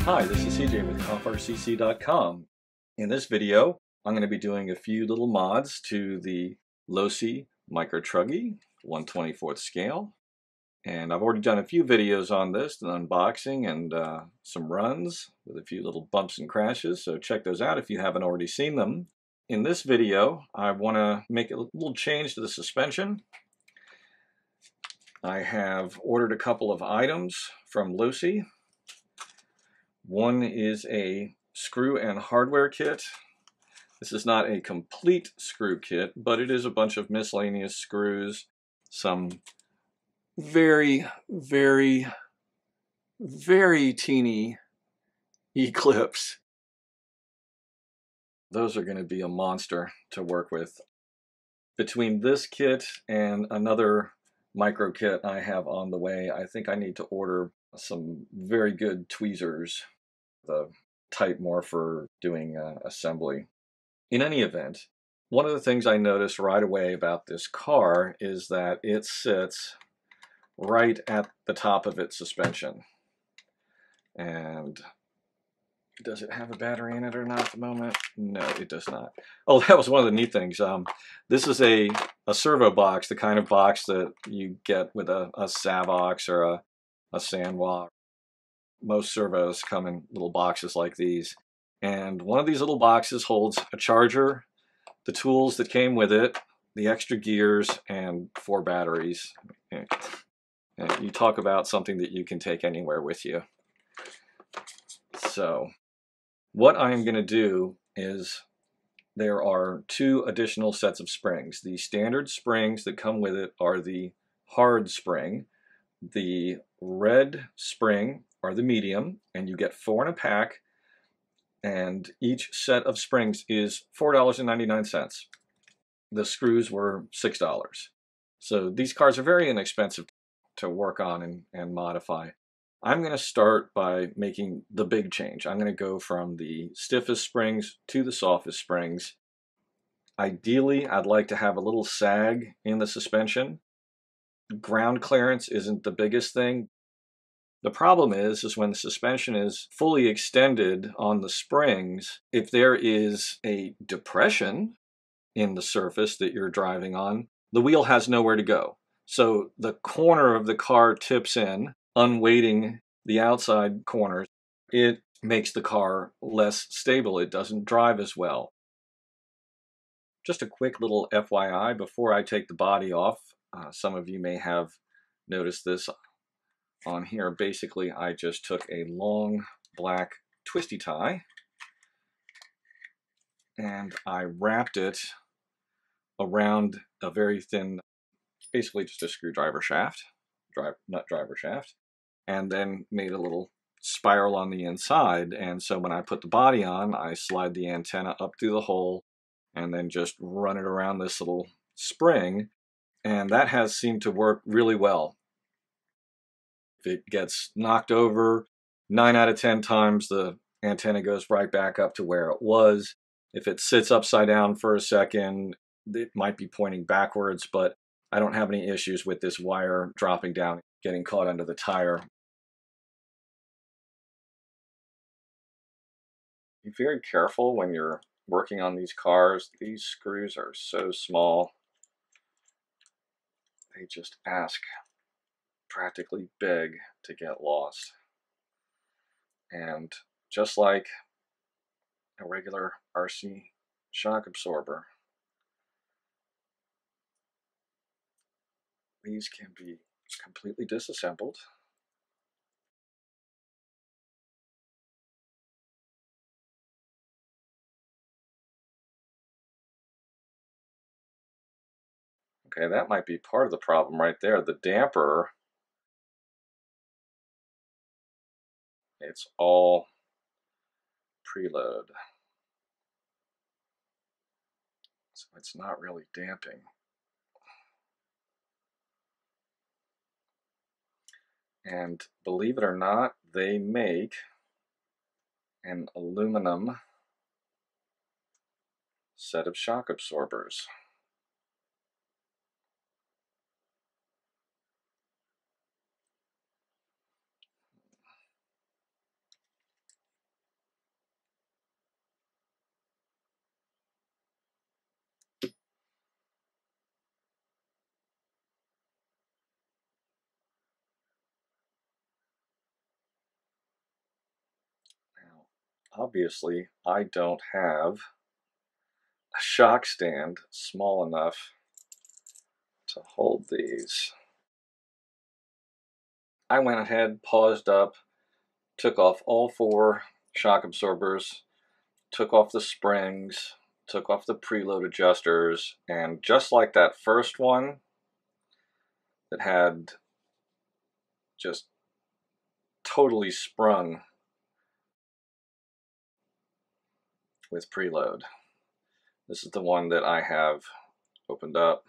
Hi, this is CJ with CJatCompRCC.com. In this video, I'm going to be doing a few little mods to the Losi Micro Truggy 1/24 scale. And I've already done a few videos on this, an unboxing and some runs with a few little bumps and crashes, so check those out if you haven't already seen them. In this video, I want to make a little change to the suspension. I have ordered a couple of items from Losi. One is a screw and hardware kit. This is not a complete screw kit, but it is a bunch of miscellaneous screws, some very, very, very teeny E-clips. Those are going to be a monster to work with. Between this kit and another micro kit I have on the way, I think I need to order some very good tweezers, the type more for doing assembly. In any event, one of the things I noticed right away about this car is that it sits right at the top of its suspension. And does it have a battery in it or not at the moment? No, it does not. Oh, that was one of the neat things. This is a servo box, the kind of box that you get with a Savox or a Sandwalk. Most servos come in little boxes like these. And one of these little boxes holds a charger, the tools that came with it, the extra gears, and 4 batteries. And you talk about something that you can take anywhere with you. So what I'm going to do is there are 2 additional sets of springs. The standard springs that come with it are the hard spring. The red spring are the medium, and you get 4 in a pack, and each set of springs is $4.99. The screws were $6. So these cars are very inexpensive to work on and modify. I'm going to start by making the big change. I'm going to go from the stiffest springs to the softest springs. Ideally, I'd like to have a little sag in the suspension. Ground clearance isn't the biggest thing. The problem is when the suspension is fully extended on the springs, if there is a depression in the surface that you're driving on, the wheel has nowhere to go. So the corner of the car tips in, unweighting the outside corners. It makes the car less stable. It doesn't drive as well. Just a quick little FYI before I take the body off. Some of you may have noticed this on here. Basically, I just took a long black twisty tie and I wrapped it around a very thin, basically just a screwdriver shaft, nut driver shaft, and then made a little spiral on the inside. And so when I put the body on, I slide the antenna up through the hole and then just run it around this little spring, and that has seemed to work really well. If it gets knocked over, 9 out of 10 times the antenna goes right back up to where it was. If it sits upside down for a second, it might be pointing backwards, but I don't have any issues with this wire dropping down, getting caught under the tire. Be very careful when you're working on these cars. These screws are so small. They just practically beg to get lost. And just like a regular RC shock absorber, these can be completely disassembled. Okay, that might be part of the problem right there. The damper, it's all preload. So it's not really damping. And believe it or not, they make an aluminum set of shock absorbers. obviously I don't have a shock stand small enough to hold these. I went ahead, paused up, took off all 4 shock absorbers, took off the springs, took off the preload adjusters, and just like that first one that had just totally sprung with preload, this is the one that I have opened up.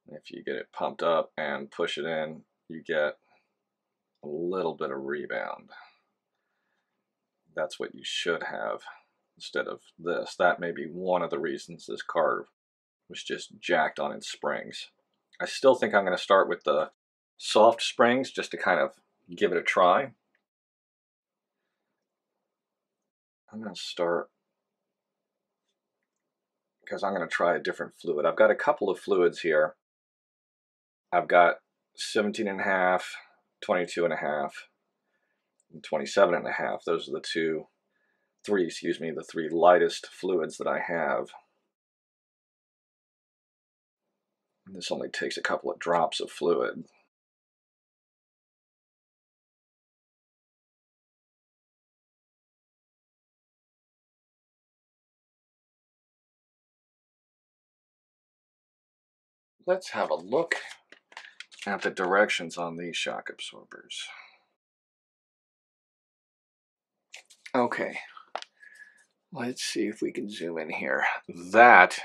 If you get it pumped up and push it in, you get a little bit of rebound. That's what you should have instead of this. That may be one of the reasons this car was just jacked on its springs. I still think I'm going to start with the soft springs just to kind of give it a try. I'm going to start because I'm going to try a different fluid. I've got a couple of fluids here. I've got 17.5, 22.5, and 27.5. Those are the three lightest fluids that I have. And this only takes a couple of drops of fluid. Let's have a look at the directions on these shock absorbers. Okay, let's see if we can zoom in here. That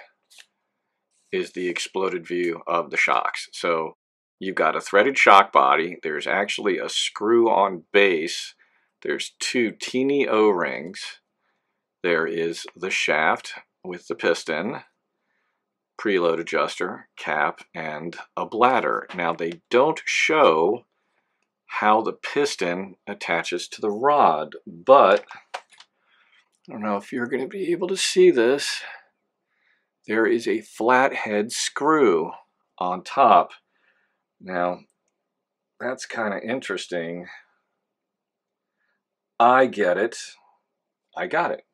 is the exploded view of the shocks. So you've got a threaded shock body. There's actually a screw on base. There's 2 teeny O-rings. There is the shaft with the piston, preload adjuster, cap, and a bladder. Now they don't show how the piston attaches to the rod, but I don't know if you're going to be able to see this. There is a flathead screw on top. Now, that's kind of interesting. I get it. I got it.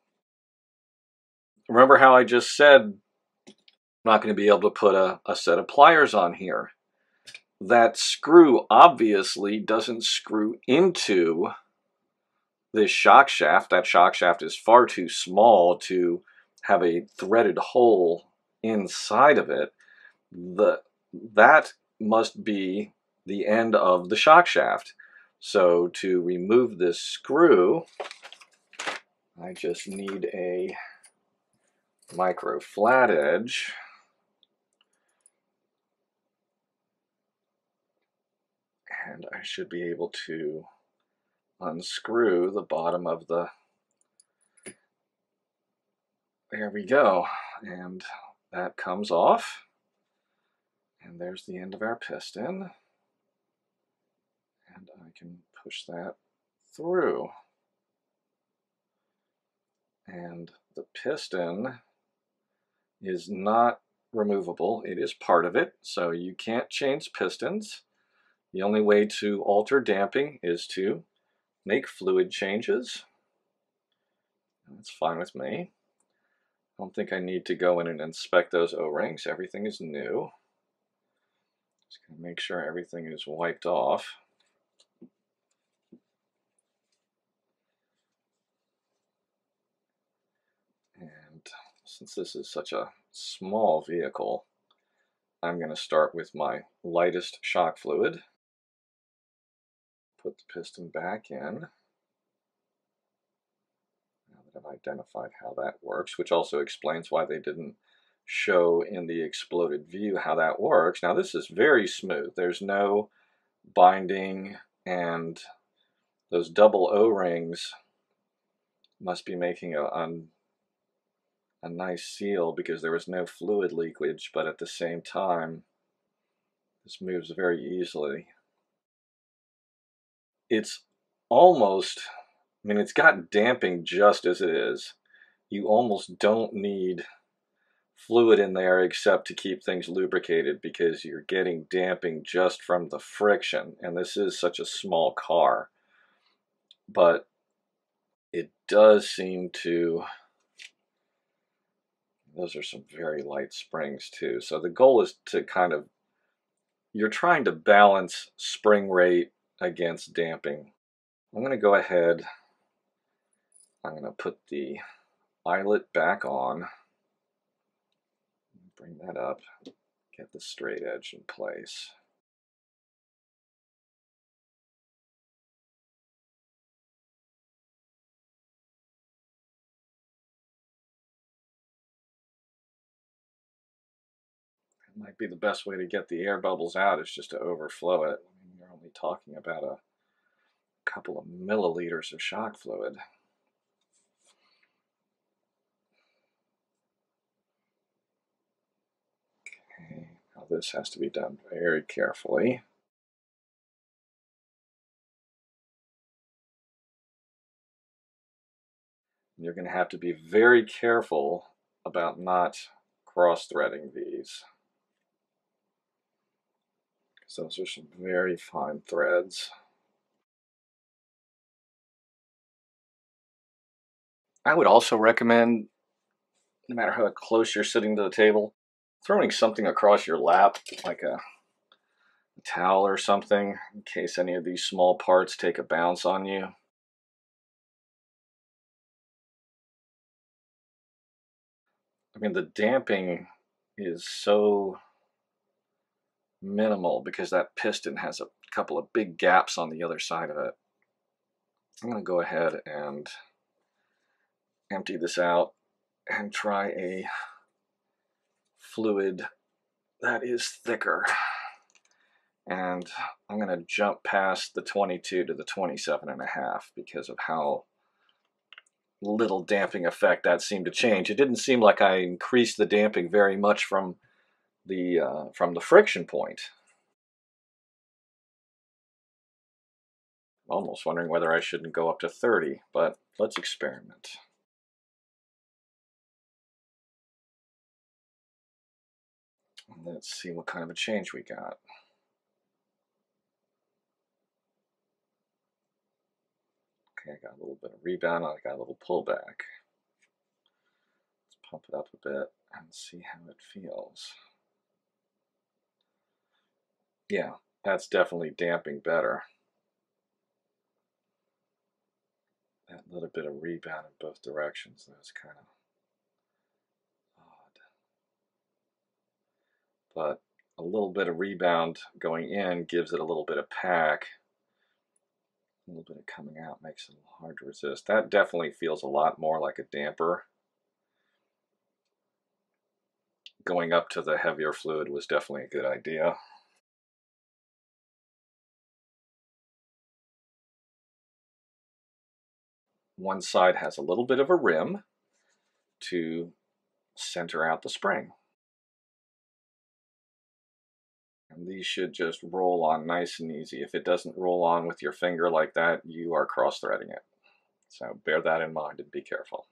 Remember how I just said I'm not going to be able to put a set of pliers on here? That screw obviously doesn't screw into this shock shaft. That shock shaft is far too small to have a threaded hole inside of it. That must be the end of the shock shaft. So to remove this screw, I just need a micro flat edge. And I should be able to unscrew the bottom of the, there we go. And that comes off. And there's the end of our piston. And I can push that through. And the piston is not removable. It is part of it, so you can't change pistons. The only way to alter damping is to make fluid changes. That's fine with me. I don't think I need to go in and inspect those O-rings. Everything is new. Just going to make sure everything is wiped off. And since this is such a small vehicle, I'm going to start with my lightest shock fluid. Put the piston back in. Now that I've identified how that works, which also explains why they didn't show in the exploded view how that works. Now this is very smooth. There's no binding, and those double O-rings must be making a nice seal because there was no fluid leakage, but at the same time, this moves very easily. It's almost, I mean, it's got damping just as it is. You almost don't need fluid in there except to keep things lubricated because you're getting damping just from the friction, and this is such a small car. But it does seem to, those are some very light springs too. So the goal is to kind of, you're trying to balance spring rate against damping. I'm going to go ahead, I'm going to put the eyelet back on, bring that up, get the straight edge in place. That might be the best way to get the air bubbles out, is just to overflow it. I mean, you're only talking about a couple of milliliters of shock fluid. Okay, now this has to be done very carefully. You're going to have to be very careful about not cross-threading these, because those are some very fine threads. I would also recommend, no matter how close you're sitting to the table, throwing something across your lap, like a towel or something, in case any of these small parts take a bounce on you. I mean, the damping is so minimal because that piston has a couple of big gaps on the other side of it. I'm going to go ahead and empty this out and try a fluid that is thicker. And I'm going to jump past the 22 to the 27.5 because of how little damping effect that seemed to change. It didn't seem like I increased the damping very much from the friction point. I'm almost wondering whether I shouldn't go up to 30, but let's experiment. Let's see what kind of a change we got. Okay, I got a little bit of rebound, I got a little pullback. Let's pump it up a bit and see how it feels. Yeah, that's definitely damping better. That little bit of rebound in both directions, that's kind of odd. But a little bit of rebound going in gives it a little bit of pack. A little bit of coming out makes it a little hard to resist. That definitely feels a lot more like a damper. Going up to the heavier fluid was definitely a good idea. One side has a little bit of a rim to center out the spring. And these should just roll on nice and easy. If it doesn't roll on with your finger like that, you are cross-threading it. So bear that in mind and be careful.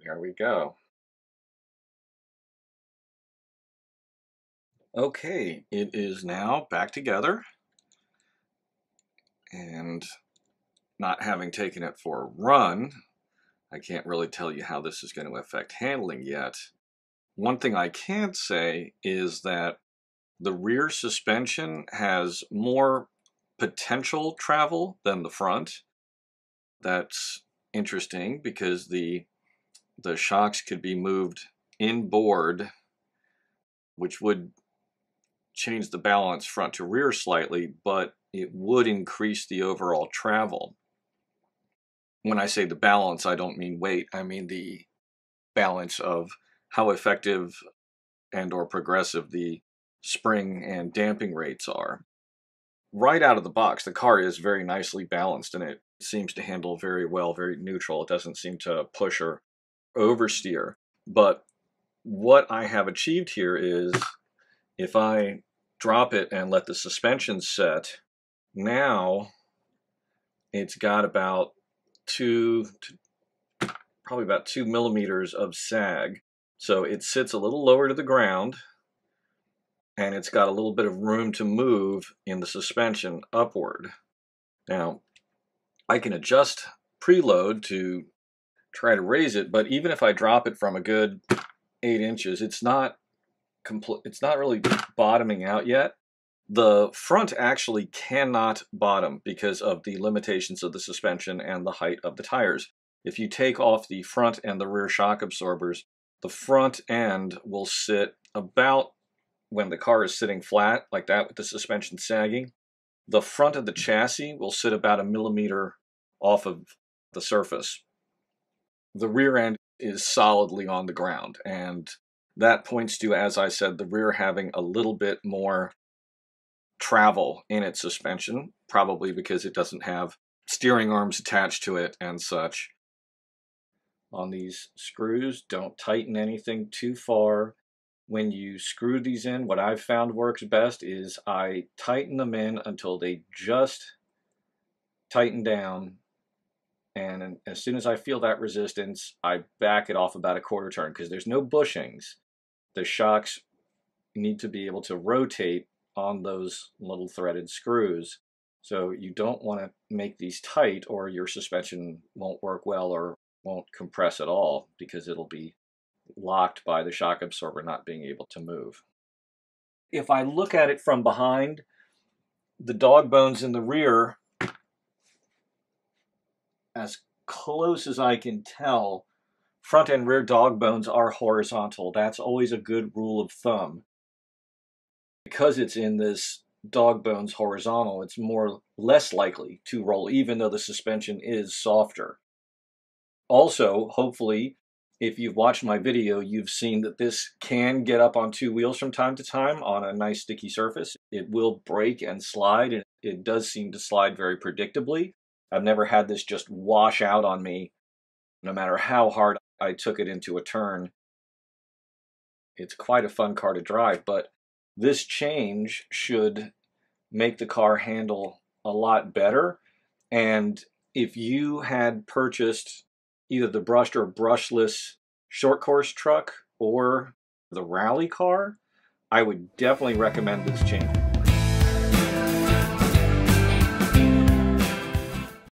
There we go. Okay, it is now back together. And not having taken it for a run, I can't really tell you how this is going to affect handling yet. One thing I can say is that the rear suspension has more potential travel than the front. That's interesting because the shocks could be moved inboard, which would change the balance front to rear slightly, but it would increase the overall travel. When I say the balance, I don't mean weight. I mean the balance of how effective and or progressive the spring and damping rates are. Right out of the box, the car is very nicely balanced and it seems to handle very well, very neutral. It doesn't seem to push or oversteer. But what I have achieved here is if I drop it and let the suspension set, now it's got about probably about 2 millimeters of sag. So it sits a little lower to the ground and it's got a little bit of room to move in the suspension upward. Now, I can adjust preload to try to raise it, but even if I drop it from a good 8 inches, it's not really bottoming out yet. The front actually cannot bottom because of the limitations of the suspension and the height of the tires. If you take off the front and the rear shock absorbers, the front end will sit about, when the car is sitting flat like that with the suspension sagging, the front of the chassis will sit about 1 millimeter off of the surface. The rear end is solidly on the ground, and that points to, as I said, the rear having a little bit more travel in its suspension, probably because it doesn't have steering arms attached to it and such. On these screws, don't tighten anything too far. When you screw these in, what I've found works best is I tighten them in until they just tighten down, and as soon as I feel that resistance, I back it off about a quarter turn, because there's no bushings. The shocks need to be able to rotate on those little threaded screws. So you don't want to make these tight, or your suspension won't work well or won't compress at all, because it'll be locked by the shock absorber not being able to move. If I look at it from behind, the dog bones in the rear, as close as I can tell, front and rear dog bones are horizontal. That's always a good rule of thumb. Because it's in this dog bones horizontal, it's less likely to roll, even though the suspension is softer. Also, hopefully, if you've watched my video, you've seen that this can get up on 2 wheels from time to time on a nice sticky surface. It will break and slide, and it does seem to slide very predictably. I've never had this just wash out on me, no matter how hard I took it into a turn. It's quite a fun car to drive, but this change should make the car handle a lot better. And if you had purchased either the brushed or brushless short course truck or the rally car, I would definitely recommend this change.